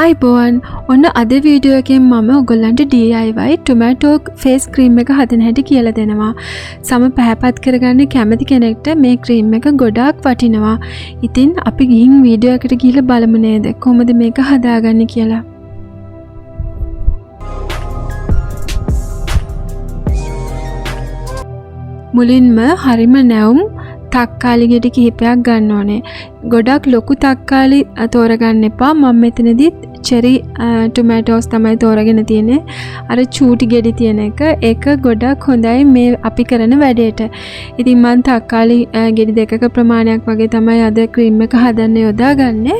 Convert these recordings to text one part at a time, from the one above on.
අයිබෝන් ඔන්න අද වීඩියෝ එකෙන් මම ඔයගොල්ලන්ට DIY ටොමැටෝ ෆේස් ක්‍රීම් එක හදන හැටි කියලා දෙනවා. සම පැහැපත් කරගන්න කැමති කෙනෙක්ට මේ ක්‍රීම් එක ගොඩාක් වටිනවා. ඉතින් අපි ගිහින් වීඩියෝ එකට ගිහලා බලමු නේද කොහොමද මේක හදාගන්නේ කියලා. මුලින්ම හරිම නැවුම් තක්කාලි ගෙඩි කිහිපයක් ගන්න ඕනේ. ගොඩක් ලොකු තක්කාලි තෝරගන්න එපා. මම මෙතනදී චෙරි ටොමැටෝස් තමයි තෝරගෙන තියෙන්නේ. අර චූටි ගෙඩි තියෙන එක. ඒක ගොඩක් හොඳයි මේ අපි කරන වැඩේට. ඉතින් මම තක්කාලි ගෙඩි දෙකක ප්‍රමාණයක් වගේ තමයි අද ක්‍රීම් එක හදන්න යොදාගන්නේ.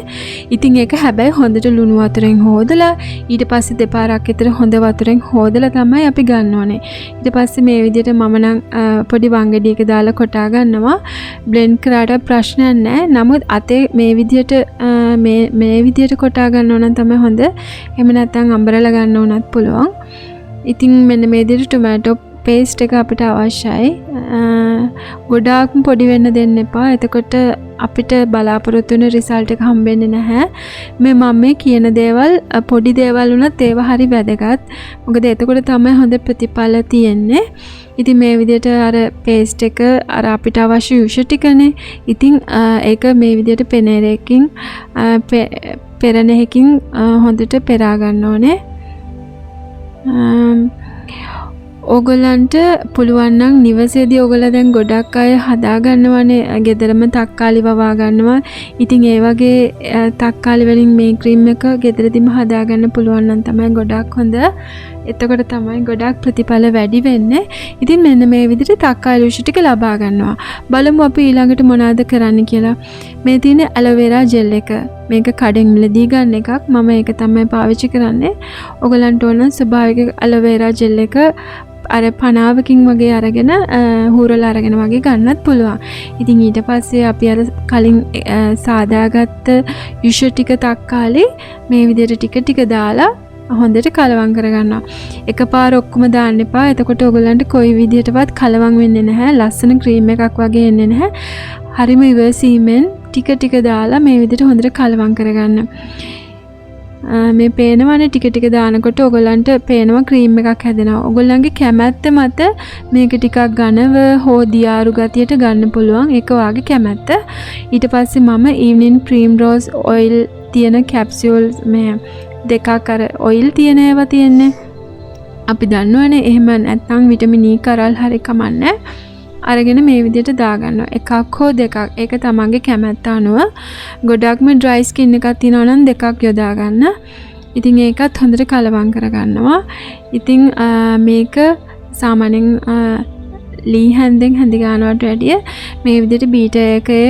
ඉතින් ඒක හැබැයි හොඳට ලුණු වතුරෙන් හොදලා ඊට පස්සේ දෙපාරක් විතර හොඳ වතුරෙන් හොදලා තමයි අපි ගන්න ඕනේ. ඊට පස්සේ මේ විදිහට මම නම් පොඩි වංගෙඩියක දාලා කොටා ගන්නවා. බ්ලෙන්ඩ් කරාට ප්‍රශ්නයක් නැහැ. නමුත් අතේ මේ විදිහට කොටා ගන්න ඕන නම් තමයි හොඳ. එහෙම නැත්නම් අම්බරලා ගන්න උනත් පුළුවන්. ඉතින් මෙන්න මේ විදිහට ටොමැටෝ පේස්ට් එක අපිට අවශ්‍යයි. ගොඩාක්ම පොඩි වෙන්න දෙන්න එපා. එතකොට අපිට බලාපොරොත්තු වෙන රිසල්ට් එක හම්බෙන්නේ නැහැ. මම මේ කියන දේවල් පොඩි දේවල් වුණත් ඒවා හරි වැදගත්. මොකද එතකොට තමයි හොඳ ප්‍රතිඵල තියෙන්නේ. ඉතින් මේ විදිහට අර පේස්ට් එක අර අපිට අවශ්‍ය යුෂ ටිකනේ. ඉතින් ඒක මේ විදිහට පෙනේරකින් පෙරණෙහකින් හොඳට පෙරා ගන්න ඕනේ. ඕගොල්ලන්ට පුළුවන් නම් නිවසේදී ඕගොල්ලෝ දැන් ගොඩක් අය හදා ගන්නවනේ ගෙදරම තක්කාලි වවා ගන්නවා. ඉතින් ඒ වගේ තක්කාලි වලින් මේ ක්‍රීම් එක ගෙදරදීම හදා ගන්න පුළුවන් නම් තමයි ගොඩක් හොඳ. එතකොට තමයි ගොඩක් ප්‍රතිඵල වැඩි වෙන්නේ. ඉතින් මෙන්න මේ විදිහට තක්කාලි උෂ ටික ලබා ගන්නවා. බලමු අපි ඊළඟට මොනවද කරන්න කියලා. මේ තියෙන ඇලෝවෙරා ජෙල් එක. මේක කඩෙන් මිලදී ගන්න එකක්. මම ඒක තමයි පාවිච්චි කරන්නේ. ඕගලන්ට ඕන ස්වභාවික ඇලෝවෙරා ජෙල් එක අර පනාවකින් වගේ අරගෙන හූරලා අරගෙන වගේ ගන්නත් පුළුවන්. ඉතින් ඊට පස්සේ අපි අර කලින් සාදාගත්ත යුෂ ටික තක්කාලි මේ විදිහට ටික ටික දාලා හොඳට කලවම් කරගන්නවා. එකපාර ඔක්කොම දාන්න එපා. එතකොට ඔයගොල්ලන්ට කොයි විදිහටවත් කලවම් වෙන්නේ නැහැ. ලස්සන ක්‍රීම් එකක් වගේ එන්නේ නැහැ. හරිම ඉවසීමෙන් ටික ටික දාලා මේ විදිහට හොඳට කලවම් කරගන්න. මේ පේනවනේ ටික ටික දානකොට ඔයගොල්ලන්ට පේනවා ක්‍රීම් එකක් හැදෙනවා. ඔයගොල්ලන්ගේ කැමැත්ත මත මේක ටිකක් ඝනව හෝ දියාරු ගතියට ගන්න පුළුවන්. ඒක වාගේ කැමැත්ත. ඊට පස්සේ මම ඉවනින් ප්‍රීම්රෝස් ඔයිල් තියෙන කැප්සියුල්ස් මේ දෙකක් අර ඔයිල් තියෙන ඒවා තියෙන්නේ. අපි දන්නවනේ එහෙම නැත්නම් විටමින් E කරල් හරි කමන්නේ. අරගෙන මේ විදිහට දාගන්නවා. එකක් හෝ දෙකක්. ඒක තමන්ගේ කැමැත්ත අනුව. ගොඩක්ම ඩ්‍රයි ස්කින් එකක් තියෙනවා නම් දෙකක් යොදා ගන්න. ඉතින් ඒකත් හොඳට කලවම් කරගන්නවා. ඉතින් මේක සාමාන්‍යයෙන් ලී හැන්දෙන් හැඳි ගන්නවට වැඩිය මේ විදිහට බීටර් එකේ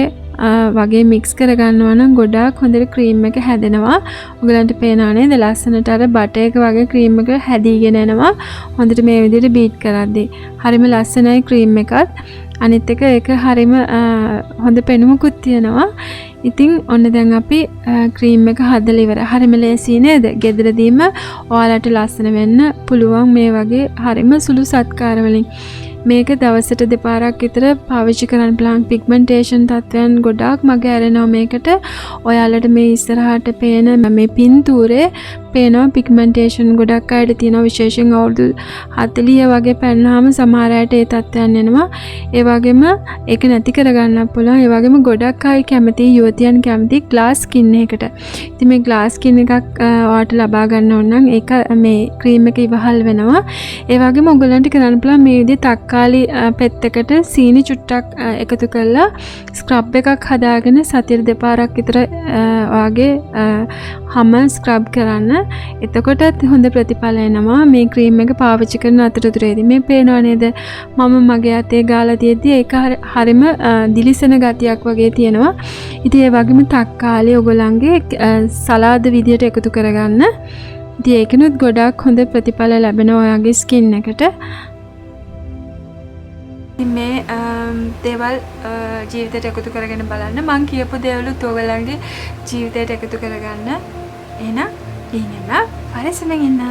වගේ මික්ස් කරගන්නවා නම් ගොඩාක් හොඳට ක්‍රීම් එක හැදෙනවා. ඔයගලන්ට පේනවා නේද ලස්සනට අර බටර් එක වගේ ක්‍රීම් එක හැදීගෙන එනවා. හොඳට මේ විදිහට බීට් කරද්දී. හරිම ලස්සනයි ක්‍රීම් එකත්. අනිත් එක ඒක හරිම හොඳ පෙනුමකුත් තියෙනවා. ඉතින් ඔන්න දැන් අපි ක්‍රීම් එක හදලා ඉවරයි. හරිම ලේසි නේද? ගෙදරදීම ඔයාලට ලස්සන වෙන්න පුළුවන් මේ වගේ හරිම සුළු සත්කාර වලින්. මේක දවසට දෙපාරක් විතර පාවිච්චි කරන්න පුළුවන්. පිග්මන්ටේෂන් තත්ත්වයන් ගොඩාක් මග ඇරෙනවා මේකට. ඔයාලට මේ ඉස්සරහට පේන මේ පින්තූරේ පේනවා පිග්මන්ටේෂන් ගොඩක් අයට තියෙනවා. විශේෂයෙන් අවුරුදු 40 වගේ පැනනහම සමහර අයට ඒ තත්ත්වයන් එනවා. ඒ වගේම ඒක නැති කරගන්න පුළුවන්. ඒ වගේම ගොඩක් අය කැමති යුවතියන් කැමති ග්ලාස් ස්කින් එකකට. ඉතින් මේ ග්ලාස් ස්කින් එකක් ඔයාලට ලබා ගන්න ඕන නම් ඒක මේ ක්‍රීම් එක ඉවහල් වෙනවා. ඒ වගේම ඔයගලන්ට කරන්න පුළුවන් මේ විදිහට තක්කාලි පෙත්තකට සීනි චුට්ටක් එකතු කරලා ස්ක්‍රබ් එකක් හදාගෙන සතියේ දෙපාරක් විතර වාගේ හැම ස්ක්‍රබ් කරන්න. එතකොටත් හොඳ ප්‍රතිඵල එනවා. මේ ක්‍රීම් එක පාවිච්චි කරන අතරතුරේදී මේ පේනව නේද? මම මගේ අතේ ගාලා තියෙද්දි ඒක හරිම දිලිසෙන ගතියක් වගේ තියෙනවා. ඉතින් ඒ වගේම තක්කාලි ඔයගොල්ලන්ගේ සලාද විදියට එකතු කරගන්න. ඉතින් ඒකනොත් ගොඩාක් හොඳ ප්‍රතිඵල ලැබෙනවා ඔයාගේ ස්කින් එකට. මේ දේවල් ජීවිතයට එකතු කරගෙන බලන්න. මම කියපු දේවලුත් ඔයගොල්ලන්ගේ ජීවිතයට එකතු කරගන්න. එහෙනම් ඉන්නම පරිස්සමෙන් ඉන්න.